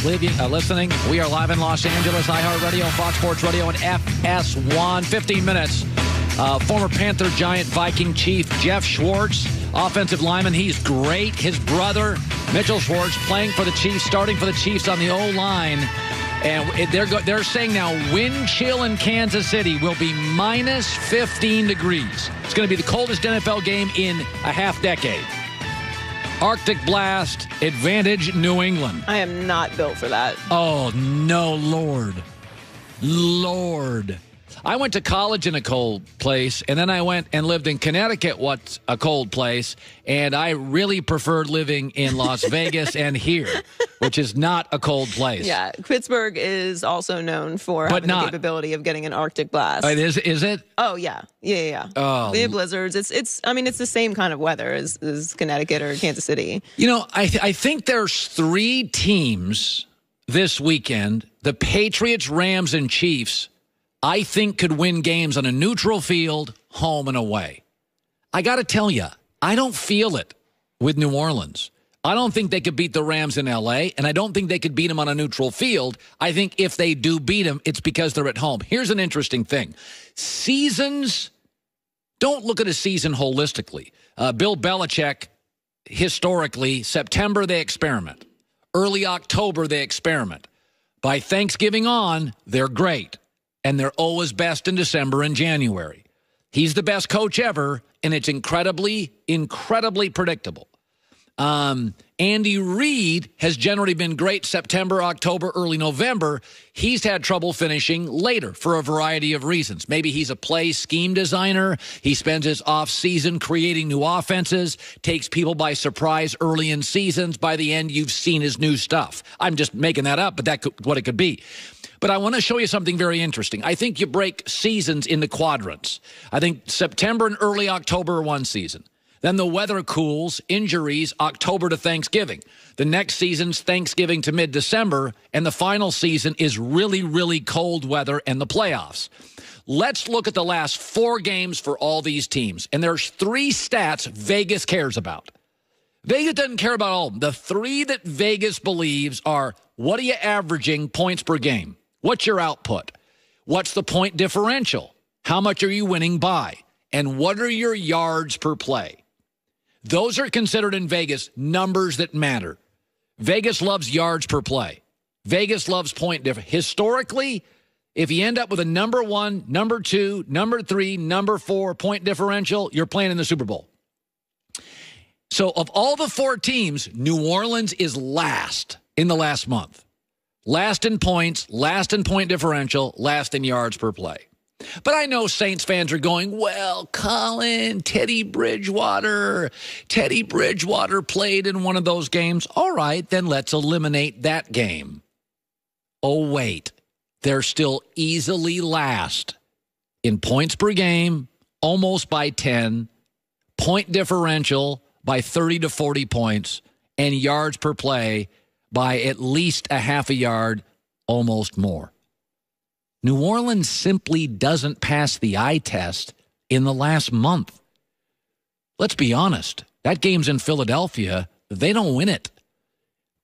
listening. We are live in Los Angeles, iHeartRadio, Fox Sports Radio, and FS1. 15 minutes. Former Panther, Giant, Viking Chief Jeff Schwartz, offensive lineman. He's great. His brother, Mitchell Schwartz, playing for the Chiefs, starting for the Chiefs on the O-line. And they're saying now wind chill in Kansas City will be minus 15 degrees. It's going to be the coldest NFL game in a half decade. Arctic blast, advantage New England. I am not built for that. Oh, no, Lord. I went to college in a cold place, and then I went and lived in Connecticut, what's a cold place, and I really preferred living in Las Vegas and here, which is not a cold place. Yeah, Pittsburgh is also known for having the capability of getting an Arctic blast. Is it? Oh, yeah. Oh. We have blizzards. It's the same kind of weather as Connecticut or Kansas City. You know, I think there's 3 teams this weekend, the Patriots, Rams, and Chiefs, I think could win games on a neutral field, home and away. I got to tell you, I don't feel it with New Orleans. I don't think they could beat the Rams in L.A., and I don't think they could beat them on a neutral field. I think if they do beat them, it's because they're at home. Here's an interesting thing. Seasons, don't look at a season holistically. Bill Belichick, historically, September they experiment. Early October they experiment. By Thanksgiving on, they're great. And they're always best in December and January. He's the best coach ever, and it's incredibly, incredibly predictable. Andy Reid has generally been great September, October, early November. He's had trouble finishing later for a variety of reasons. Maybe he's a play scheme designer. He spends his offseason creating new offenses, takes people by surprise early in seasons. By the end, you've seen his new stuff. I'm just making that up, but that's what it could be. But I want to show you something very interesting. I think you break seasons into quadrants. I think September and early October are one season. Then the weather cools, injuries, October to Thanksgiving. The next season's Thanksgiving to mid-December, and the final season is really, really cold weather and the playoffs. Let's look at the last 4 games for all these teams. And there's 3 stats Vegas cares about. Vegas doesn't care about all of them. The 3 that Vegas believes are, what are you averaging points per game? What's your output? What's the point differential? How much are you winning by? And what are your yards per play? Those are considered in Vegas numbers that matter. Vegas loves yards per play. Vegas loves point difference. Historically, if you end up with a number 1, number 2, number 3, number 4 point differential, you're playing in the Super Bowl. So of all the 4 teams, New Orleans is last in the last month. Last in points, last in point differential, last in yards per play. But I know Saints fans are going, well, Colin, Teddy Bridgewater played in one of those games. All right, then let's eliminate that game. Oh, wait, they're still easily last in points per game, almost by 10, point differential by 30 to 40 points, and yards per play by at least a half a yard, almost more. New Orleans simply doesn't pass the eye test in the last month. Let's be honest. That game's in Philadelphia. They don't win it.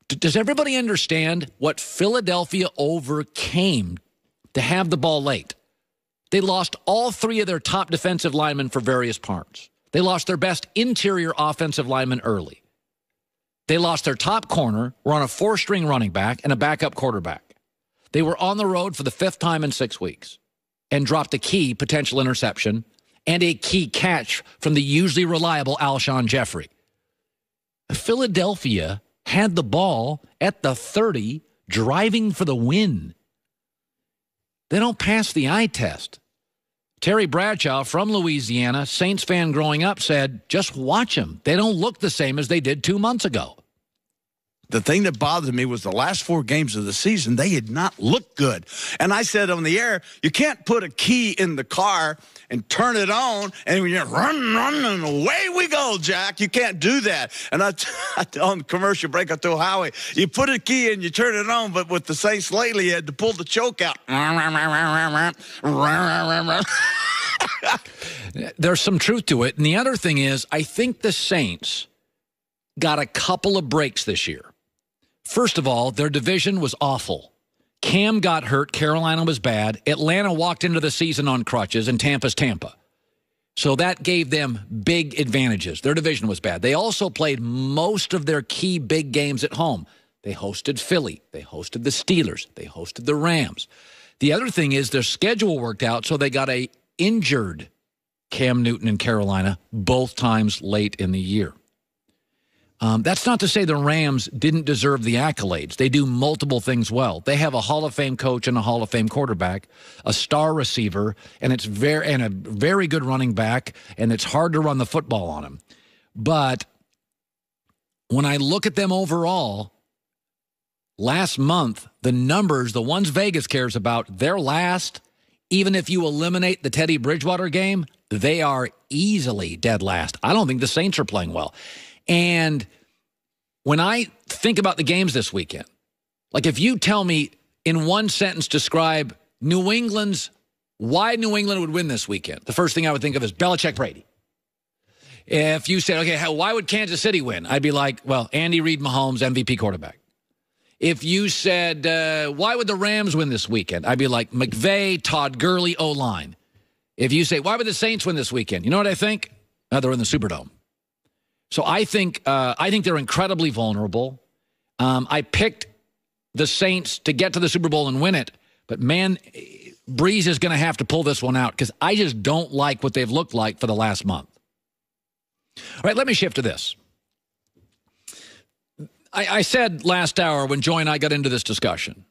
Does everybody understand what Philadelphia overcame to have the ball late? They lost all 3 of their top defensive linemen for various parts. They lost their best interior offensive lineman early. They lost their top corner, were on a 4-string running back, and a backup quarterback. They were on the road for the 5th time in 6 weeks and dropped a key potential interception and a key catch from the usually reliable Alshon Jeffrey. Philadelphia had the ball at the 30, driving for the win. They don't pass the eye test. Terry Bradshaw from Louisiana, Saints fan growing up, said, just watch them. They don't look the same as they did 2 months ago. The thing that bothered me was the last 4 games of the season, they had not looked good. And I said on the air, you can't put a key in the car and turn it on and when you're run, and away we go, Jack. You can't do that. And I on the commercial break, I told Howie, you put a key in, you turn it on, but with the Saints lately, you had to pull the choke out. There's some truth to it. And the other thing is, I think the Saints got a couple of breaks this year. First of all, their division was awful. Cam got hurt. Carolina was bad. Atlanta walked into the season on crutches, and Tampa's Tampa. So that gave them big advantages. Their division was bad. They also played most of their key big games at home. They hosted Philly. They hosted the Steelers. They hosted the Rams. The other thing is their schedule worked out, so they got a injured Cam Newton in Carolina both times late in the year. That's not to say the Rams didn't deserve the accolades. They do multiple things well. They have a Hall of Fame coach and a Hall of Fame quarterback, a star receiver, and a very good running back, and it's hard to run the football on him. But when I look at them overall, last month, the numbers, the ones Vegas cares about, they're last. Even if you eliminate the Teddy Bridgewater game, they are easily dead last. I don't think the Saints are playing well. And when I think about the games this weekend, like if you tell me in one sentence, describe why New England would win this weekend, the first thing I would think of is Belichick Brady. If you said, okay, why would Kansas City win? I'd be like, well, Andy Reid, Mahomes, MVP quarterback. If you said, why would the Rams win this weekend? I'd be like, McVay, Todd Gurley, O-line. If you say, why would the Saints win this weekend? You know what I think? They're in the Superdome. So I think they're incredibly vulnerable. I picked the Saints to get to the Super Bowl and win it, but man, Breeze is going to have to pull this one out because I just don't like what they've looked like for the last month. All right, let me shift to this. I said last hour when Joy and I got into this discussion,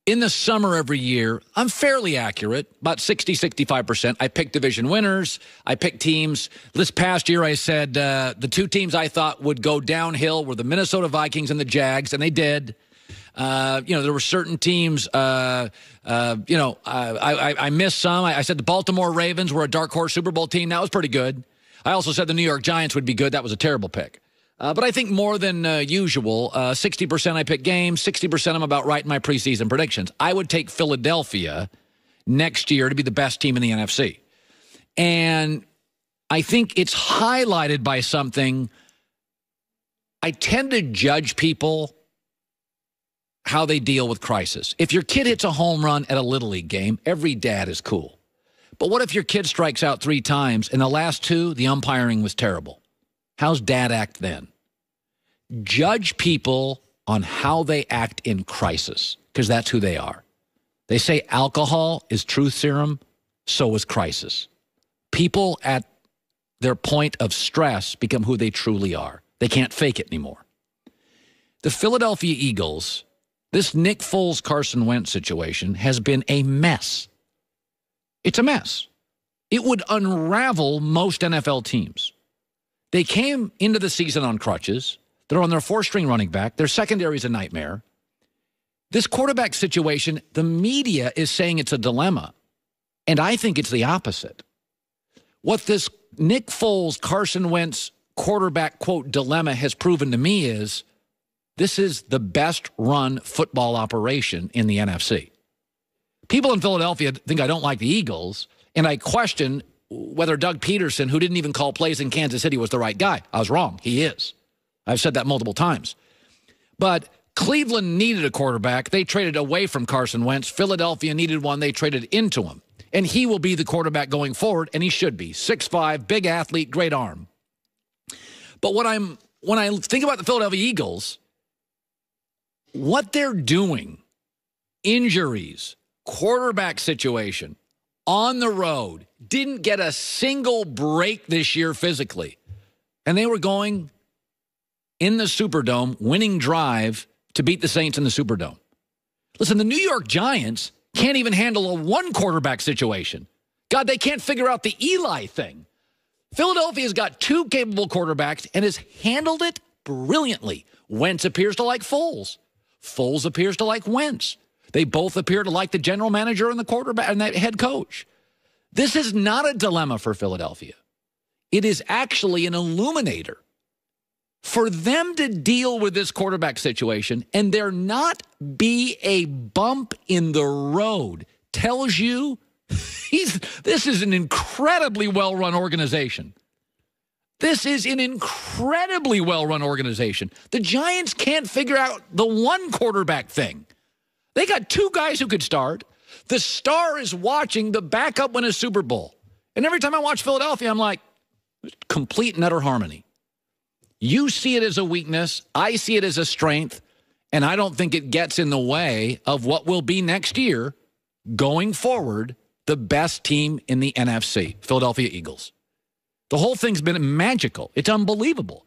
in the summer every year, I'm fairly accurate, about 60-65%. I pick division winners. I pick teams. This past year, I said the two teams I thought would go downhill were the Minnesota Vikings and the Jags, and they did. There were certain teams, I missed some. I said the Baltimore Ravens were a dark horse Super Bowl team. That was pretty good. I also said the New York Giants would be good. That was a terrible pick. But I think more than usual, 60% I pick games, 60% I'm about right in my preseason predictions. I would take Philadelphia next year to be the best team in the NFC. And I think it's highlighted by something. I tend to judge people how they deal with crisis. If your kid hits a home run at a Little League game, every dad is cool. But what if your kid strikes out 3 times and the last 2, the umpiring was terrible? How's dad act then? Judge people on how they act in crisis, because that's who they are. They say alcohol is truth serum, so is crisis. People at their point of stress become who they truly are. They can't fake it anymore. The Philadelphia Eagles, this Nick Foles, Carson Wentz situation has been a mess. It's a mess. It would unravel most NFL teams. They came into the season on crutches. They're on their 4th-string running back. Their secondary is a nightmare. This quarterback situation, the media is saying it's a dilemma, and I think it's the opposite. What this Nick Foles, Carson Wentz quarterback, quote, dilemma has proven to me is this is the best-run football operation in the NFC. People in Philadelphia think I don't like the Eagles, and I question whether Doug Peterson, who didn't even call plays in Kansas City, was the right guy. I was wrong. He is. I've said that multiple times. But Cleveland needed a quarterback. They traded away from Carson Wentz. Philadelphia needed one. They traded into him. And he will be the quarterback going forward, and he should be. 6'5", big athlete, great arm. But when I think about the Philadelphia Eagles, what they're doing, injuries, quarterback situation, on the road, didn't get a single break this year physically. And they were going in the Superdome, winning drive to beat the Saints in the Superdome. Listen, the New York Giants can't even handle a 1 quarterback situation. God, they can't figure out the Eli thing. Philadelphia's got 2 capable quarterbacks and has handled it brilliantly. Wentz appears to like Foles. Foles appears to like Wentz. They both appear to like the general manager and the quarterback and that head coach. This is not a dilemma for Philadelphia. It is actually an illuminator. For them to deal with this quarterback situation and there not be a bump in the road tells you this is an incredibly well-run organization. This is an incredibly well-run organization. The Giants can't figure out the one quarterback thing. They got two guys who could start. The star is watching the backup win a Super Bowl. And every time I watch Philadelphia, I'm like, complete and utter harmony. You see it as a weakness. I see it as a strength. And I don't think it gets in the way of what will be next year, going forward, the best team in the NFC, Philadelphia Eagles. The whole thing's been magical. It's unbelievable.